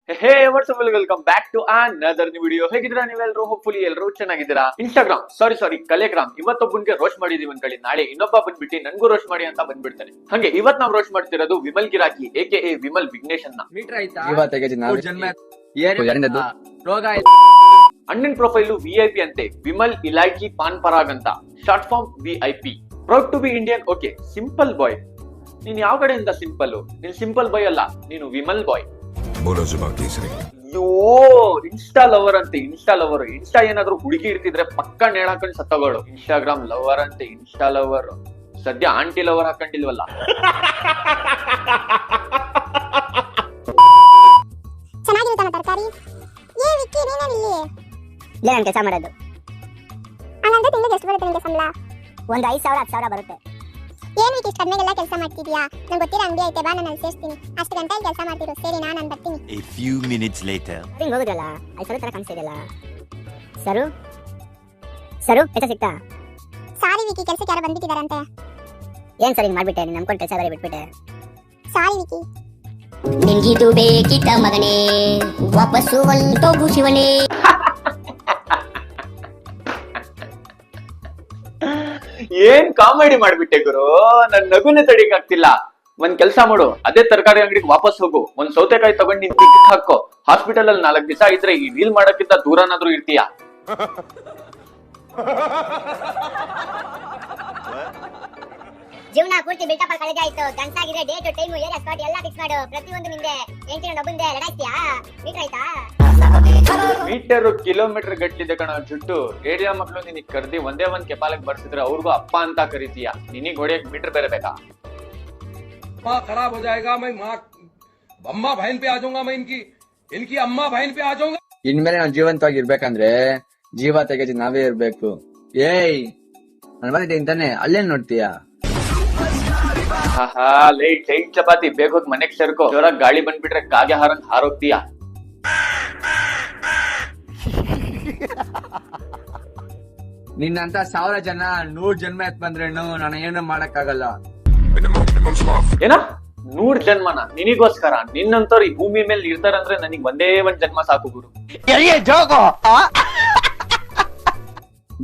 Hey what's up welcome back to another video. ಹೇಗಿದ್ದೀರಾ ನೀವೆಲ್ಲರೂ? Hopefully ಎಲ್ಲರೂ ಚೆನ್ನಾಗಿದ್ದೀರಾ. ಇನ್ಸ್ಟಾಗ್ರಾಮ್ ಸಾರಿ ಕಲೆಗ್ರಾಮ್ ಇವತ್ತೊಬ್ಬನ್ಗೆ ರೋಸ್ಟ್ ಮಾಡಿದೀವಿ ಅನ್ಕೊಳ್ಳಿ, ನಾಳೆ ಇನ್ನೊಬ್ಬ ಬಂದ್ಬಿಟ್ಟು ನನ್ಗೂ ರೋಸ್ಟ್ ಮಾಡಿ ಅಂತ ಬಂದ್ಬಿಡ್ತಾನೆ. ಹಂಗೆ ಇವತ್ ನಾವ್ ರೋಸ್ಟ್ ಮಾಡ್ತಿರೋದು ವಿಮಲ್ ಗಿರಾಕಿ ಎಕೆ ವಿಮಲ್ ವಿಘ್ನೇಶ್ ಅನ್ನ. ಅಣ್ಣನ್ ಪ್ರೊಫೈಲ್ ವಿಐಪಿ ಅಂತೆ, ವಿಮಲ್ ಇಲಾಖಿ ಪಾನ್ ಪರಾಗ್ ಅಂತ, short form VIP. Proud to be Indian. Okay, simple boy. ನೀನ್ ಯಾವ ಕಡೆಯಿಂದ ಸಿಂಪಲ್? ನೀನ್ ಸಿಂಪಲ್ ಬಾಯ್ ಅಲ್ಲ, ನೀನು ವಿಮಲ್ ಬಾಯ್. ಅಯ್ಯೋ, ಇನ್ಸ್ಟಾ ಲವರ್ ಅಂತೆ, ಇನ್ಸ್ಟಾ ಲವರ್. ಇನ್ಸ್ಟಾ ಏನಾದ್ರು ಹುಡುಗಿ ಇರ್ತಿದ್ರೆ ಪಕ್ಕ ನೇಣ್ ಹಾಕೊಂಡ್ ಸತ್ತೋಗಳು. ಇನ್ಸ್ಟಾಗ್ರಾಮ್ ಲವರ್ ಅಂತೆ, ಇನ್ಸ್ಟಾ ಲವರ್. ಸದ್ಯ ಆಂಟಿ ಲವರ್ ಹಾಕೊಂಡಿಲ್ವಲ್ಲ. ಚೆನ್ನಾಗಿರುತ್ತಲ್ಲ ತರಕಾರಿ. ಏ ವಿಕ್ಕಿ, ನೀನೇನು ಇಲ್ಲಿ? ಇಲ್ಲ, ನಾನು ಕೆಲಸ ಮಾಡೋದು. ಹಂಗಂದ್ರೆ ತಿಂಗಳಿಗೆ ಎಷ್ಟು ಬರುತ್ತೆ ನಿಮಗೆ ಸಂಬಳ? ಒಂದು 5,000 10,000 ಬರುತ್ತೆ. ಏನು ವಿಕ್ಕಿ ಇಷ್ಟು ಕಡಿಮೆಗೆಲ್ಲ ಕೆಲಸ ಮಾಡ್ತಿದ್ಯಾ? ನಂಗೆ ಗೊತ್ತಿರೋ ಅಂಗಡಿ ಐತೆ, ಬಾ ನಾನು ಅಲ್ಲಿ ಸೇರಿಸ್ತೀನಿ. ಅಷ್ಟು ಗಂಟೆಗೆ ಕೆಲಸ ಮಾಡ್ತಿರು. ಸರಿ, ನಾನು ಬರ್ತೀನಿ. A few minutes later. ಹಿಂಗೆ ಹೋಗುದಲ್ಲ, 5,000 ತರ ಕಾಣಿಸ್ತಿದೆಯಲ್ಲ. ಸರು ಸರು ಕೆಲಸ ಸಿಗ್ತಾ? ಸಾರಿ ವಿಕ್ಕಿ, ಕೆಲಸಕ್ಕೆ ಯಾರು ಬಂದ್ಬಿಟ್ಟಿದಾರಂತೆ. ಏನ್ ಸರಿ ಮಾಡ್ಬಿಟ್ಟೆ? ನೀನು ನಂಬ್ಕೊಂಡು ಕೆಲಸ ಬೇರೆ ಬಿಟ್ಬಿಟ್ಟೆ. ಸಾರಿ ವಿಕ್ಕಿ. ನಿನ್ಗಿದು ಬೇಕಿತ್ತ ಮಗನೇ, ವಾಪಸ್ಸು ಹೊಂಟೋಗು ಶಿವನೇ. ಏನ್ ಕಾಮಿಡಿ ಮಾಡ್ಬಿಟ್ಟೆ ಗುರು, ನನ್ ನಗುನೇ ತಡಿಕ್ ಆಗ್ತಿಲ್ಲ. ಒಂದ್ ಕೆಲ್ಸ ಮಾಡು, ಅದೇ ತರಕಾರಿ ಅಂಗಡಿಗೆ ವಾಪಸ್ ಹೋಗು, ಒಂದ್ ಸೌತೆಕಾಯಿ ತಗೊಂಡ್ ನಿನ್ ತಿಕ್ ಹಾಕೋ. ಹಾಸ್ಪಿಟಲ್ ಅಲ್ಲಿ 4 ದಿವಸ ಇದ್ರೆ ಈ ರೀಲ್ ಮಾಡಕ್ಕಿಂತ ದೂರನಾದ್ರೂ ಇರ್ತೀಯ. ಜೀವನ ಪೂರ್ತಿ ಬಿಲ್ಟಪ್ ಕಳೆದ ಆಯ್ತು. ಗಂಟಾಗಿದೆ, ಡೇಟ್ ಟೈಮ್ ಏರಿಯಾ ಸ್ಪಾಟ್ ಎಲ್ಲ ಫಿಕ್ಸ್ ಮಾಡು. ಪ್ರತಿಯೊಂದು ನಿಂದೆ. ಎಂಟಿನ ಡಬ್ಬಂದೆ ಲಡಾಯ್ತೀಯಾ? ಮೀಟರ್ ಆಯ್ತಾ? ಮೀಟರ್ ಕಿಲೋಮೀಟರ್ ಗಟ್ಲಿದೆ ಕಣ ಜುಟ್ಟು. ಏರಿಯಾ ಮಕ್ಳು ನಿನಗ್ ಕರ್ದಿ ಒಂದೇ ಒಂದ್ ಕೆಪಾಲಕ್ ಬರ್ಸಿದ್ರೆ ಅವ್ರಿಗೂ ಅಪ್ಪ ಅಂತ ಕರಿತೀಯ. ನಿನಗ್ ಹೊಡೆಯಕ್ ಮೀಟರ್ ಬೇರೆ ಬೇಕಾ? माँ खराब हो जाएगा, मैं माँ अम्मा बहन पे आ जाऊंगा, मैं इनकी अम्मा बहन पे आ जाऊंगा. ಇನ್ಮೇಲೆ ನಾವು ಜೀವಂತವಾಗಿರ್ಬೇಕಂದ್ರೆ ಜೀವ ತೆಗೆದು ನಾವೇ ಇರ್ಬೇಕು. ಏಯ್, ನನ್ ಬಂದಿದ್ದೀನಿ ತಾನೆ, ಅಲ್ಲೇನ್ ನೋಡ್ತೀಯಾ? ಲೈಟ್ ಚಪಾತಿ ಬೇಗ ಹೋಗಿ ಮನೆಗ್ ಸೇರ್ಕೋ. ಜೋರಾಗಿ ಗಾಳಿ ಬಂದ್ಬಿಟ್ರೆ ಕಾಗೆ ಹಾರಂಗ್ ಹಾರೋಗ್ತೀಯ. ನಿನ್ನಂತ 1000 ಜನ 100 ಜನ್ಮ ಎತ್ ಬಂದ್ರೇನು ನಾನು ಏನು ಮಾಡಕ್ಕಾಗಲ್ಲ. ಏನ 100 ಜನ್ಮನ ನಿನಿಗೋಸ್ಕರ? ನಿನ್ನಂತವ್ರು ಈ ಭೂಮಿ ಮೇಲೆ ಇರ್ತಾರಂದ್ರೆ ನನಗ್ ಒಂದೇ ಒಂದ್ ಜನ್ಮ ಸಾಕು ಗುರು.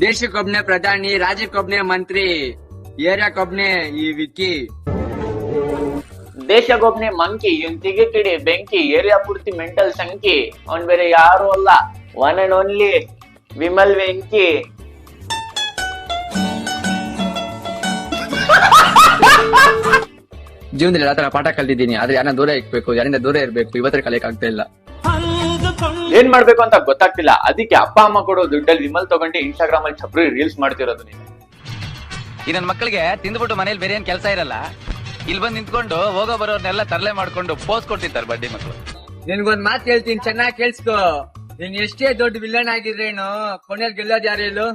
ದೇಶಕ್ಕೊಬ್ನೇ ಪ್ರಧಾನಿ, ರಾಜ್ಯಕ್ಕೊಬ್ನೇ ಮಂತ್ರಿ, ಏರಿಯಾಕ್ಕೊಬ್ನೇ ಈ ವಿಕ್ಕಿ. ದೇಶಗೊಬ್ನೇ ಮಂಕಿ, ಇವನ್ ತಿಗೆ ಕಿಡಿ ಬೆಂಕಿ, ಏರಿಯಾ ಪೂರ್ತಿ ಮೆಂಟಲ್ ಸಂಕಿ. ಅವ್ನ್ ಬೇರೆ ಯಾರು ಅಲ್ಲ, one and only Vimal Venky. ಜೀವನದಲ್ಲಿ ಎಲ್ಲ ತರ ಪಾಠ ಕಲ್ತಿದ್ದೀನಿ, ಆದ್ರೆ ಯಾರನ್ನ ದೂರ ಇಕ್ಬೇಕು, ಯಾರಿಂದ ದೂರ ಇರ್ಬೇಕು ಇವತ್ತರ ಕಲಿಯಕ್ ಆಗ್ತಾ ಇಲ್ಲ. ಏನ್ ಮಾಡ್ಬೇಕು ಅಂತ ಗೊತ್ತಾಗ್ತಿಲ್ಲ. ಅದಕ್ಕೆ ಅಪ್ಪ ಅಮ್ಮ ಕೊಡೋ ದುಡ್ಡಲ್ಲಿ ವಿಮಲ್ ತಗೊಂಡು ಇನ್ಸ್ಟಾಗ್ರಾಮ್ ಅಲ್ಲಿ ಚಪ್ರಿ ರೀಲ್ಸ್ ಮಾಡ್ತಿರೋದು ನೀನು. ಈ ನನ್ನ ಮಕ್ಕಳಿಗೆ ತಿಂದ್ಬಿಟ್ಟು ಮನೇಲಿ ಬೇರೆ ಏನ್ ಕೆಲಸ ಇರಲ್ಲ, ಇಲ್ಲಿ ಬಂದು ನಿಂತ್ಕೊಂಡು ಹೋಗೋ ಬರೋರ್ನೆಲ್ಲ ತರಲೆ ಮಾಡ್ಕೊಂಡು ಪೋಸ್ ಕೊಟ್ಟಿರ್ತಾರೆ ಬಡ್ಡಿ ಮಕ್ಕಳು. ನಿನ್ಗೊಂದ್ ಮಾತು ಹೇಳ್ತೀನಿ, ಚೆನ್ನಾಗಿ ಕೇಳಿಸ್ಕೋ. ನೀನ್ ಎಷ್ಟೇ ದೊಡ್ಡ ವಿಲನ್ ಆಗಿದ್ರೇನು ಕೊನೆಯಲ್ಲಿ ಗೆಲ್ಲೋದ್ ಯಾರು ಹೇಳು?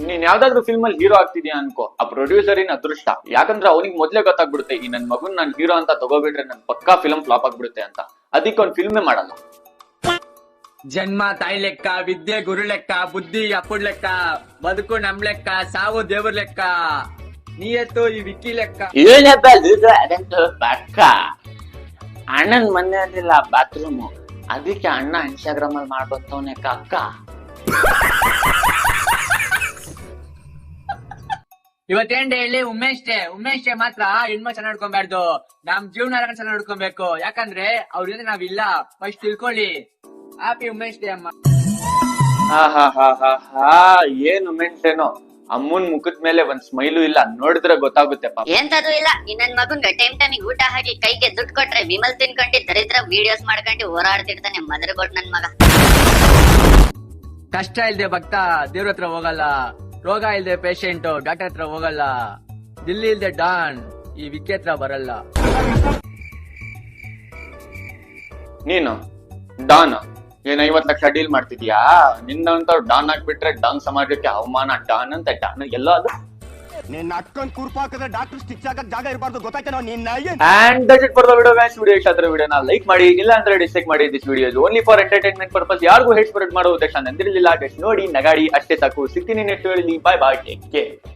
ನೀನ್ ಯಾವ್ದಾದ್ರು ಫಿಲ್ಮ್ ಅಲ್ಲಿ ಹೀರೋ ಆಗ್ತಿದ್ಯಾ ಅನ್ಕೋ, ಆ ಪ್ರೊಡ್ಯೂಸರಿನ ಅದೃಷ್ಟ. ಯಾಕಂದ್ರೆ ಅವನಿಗೆ ಮೊದ್ಲೇ ಗೊತ್ತಾಗ್ಬಿಡುತ್ತೆ, ಈ ನನ್ ಮಗನ್ ನಾನ್ ಹೀರೋ ಅಂತ ತಗೋಬಿಟ್ರೆ ನನ್ ಪಕ್ಕಾ ಫಿಲ್ಮ್ ಫ್ಲಾಪ್ ಆಗ್ಬಿಡುತ್ತೆ ಅಂತ. ಅದಕ್ಕೆ ಅವ್ನ್ ಫಿಲ್ಮೇ ಮಾಡಲ್ಲ. ಜನ್ಮ ತಾಯಿ ಲೆಕ್ಕ, ವಿದ್ಯೆ ಗುರು ಲೆಕ್ಕ, ಬುದ್ಧಿ ಅಪ್ಪುಡ್ ಲೆಕ್ಕ, ಬದುಕು ನಮ್ ಲೆಕ್ಕ, ಸಾವು ದೇವ್ರ ಲೆಕ್ಕ, ನೀಯತ್ತು ಈ ವಿಕ್ಕಿ ಲೆಕ್ಕ. ಅದಂತೂ ಪಕ್ಕ. ಅಣ್ಣನ್ ಮನೆಯಲ್ಲಿಲ್ಲ ಬಾತ್ರೂಮ್, ಅದಕ್ಕೆ ಅಣ್ಣ ಇನ್ಸ್ಟಾಗ್ರಾಮ್ ಅಲ್ಲಿ ಮಾಡ್ಕೊಂತವನೆ ಅಕ್ಕ. ಇವತ್ತೇನ್ ಹೇಳಿ ಉಮೇಶ್ ಡೇ ಮಾತ್ರ ಹೆಣ್ಮ ಚೆನ್ನಾಗ್ ನೋಡ್ಕೊಬಾರ್ದು, ನಮ್ ಜೀವನ ಚೆನ್ನಾಗ್ ನೋಡ್ಕೊಬೇಕು. ಯಾಕಂದ್ರೆ ಅವ್ರ ಜೊತೆ ನಾವಿಲ್ಲ, ಫಸ್ಟ್ ತಿಳ್ಕೊಳ್ಳಿ. ಹ್ಯಾಪಿ ಉಮೇಶ್ ಡೇ ಅಮ್ಮ. ಏನು ಮೆಂಟೇನೋ, ಅಮ್ಮನ್ ಮುಖದ ಮೇಲೆ ಒಂದ್ ಸ್ಮೈಲು ಇಲ್ಲ, ನೋಡಿದ್ರೆ ಗೊತ್ತಾಗುತ್ತೆ. ಎಂತದು ಇಲ್ಲ, ನನ್ ಮಗನ್ಗೆ ಟೈಮಿಗೆ ಊಟ ಹಾಕಿ ಕೈಗೆ ದುಡ್ಡು ಕೊಟ್ರೆ ವಿಮಲ್ ತಿನ್ಕೊಂಡು ದರಿದ್ರ ವಿಡಿಯೋಸ್ ಮಾಡ್ಕೊಂಡು ಓಡಾಡ್ತಿರ್ತಾನೆ ಮದರ್ ಬೋಟ್ ನನ್ ಮಗ. ಕಷ್ಟ ಇಲ್ದೆ ಭಕ್ತ ದೇವ್ರ ಹತ್ರ ಹೋಗಲ್ಲ, ರೋಗ ಇಲ್ದೆ ಪೇಷಂಟ್ ಡಾಕ್ಟರ್ ಹತ್ರ ಹೋಗಲ್ಲ, ದಿಲ್ಲಿ ಇಲ್ದೆ ಡಾನ್ ಈ ವಿಕ್ಕಿ ಹತ್ರ ಬರಲ್ಲ. ನೀನು ಡಾನ್ ಏನ್ 50 ಲಕ್ಷ ಡೀಲ್ ಮಾಡ್ತಿದ್ಯಾ? ನಿನ್ನಂತ ಡಾನ್ ಆಗ್ಬಿಟ್ರೆ ಡಾನ್ ಸಮಾಜಕ್ಕೆ ಅವಮಾನ. ಡಾನ್ ಅಂತ ಡಾನ್ ಎಲ್ಲ ಅದು. ನೀನ್ ಅಟ್ಕೊಂಡ್ ಕೂರ್ಪಾಕಿದ್ರೆ ಡಾಕ್ಟರ್ ಸ್ಟಿಚ್ ಆಗಕ್ ಜಾಗ ಇರಬಾರ್ದು, ಗೊತ್ತಾಯ್ತೇನೋ ನಿನ್ನ? And that's it for the video guys. Video ಇಷ್ಟ ಆದ್ರೆ ವಿಡಿಯೋನ ಲೈಕ್ ಮಾಡಿ, ಇಲ್ಲ ಅಂದ್ರೆ ಡಿಸ್ಲೈಕ್ ಮಾಡಿ. This video is only for entertainment purpose. ಯಾರಿಗೂ ಹೇಟ್ ಸ್ಪ್ರೆಡ್ ಮಾಡೋ ಉದ್ದೇಶ ನಂದಿರಲಿಲ್ಲ. ಜಸ್ಟ್ ನೋಡಿ ನಗಾಡಿ ಅಷ್ಟೇ ಸಾಕು. ಸಿಗ್ತೀನಿ ನೆಕ್ಸ್ಟ್ ವಿಡಿಯೋಲಿ. Bye bye, take care.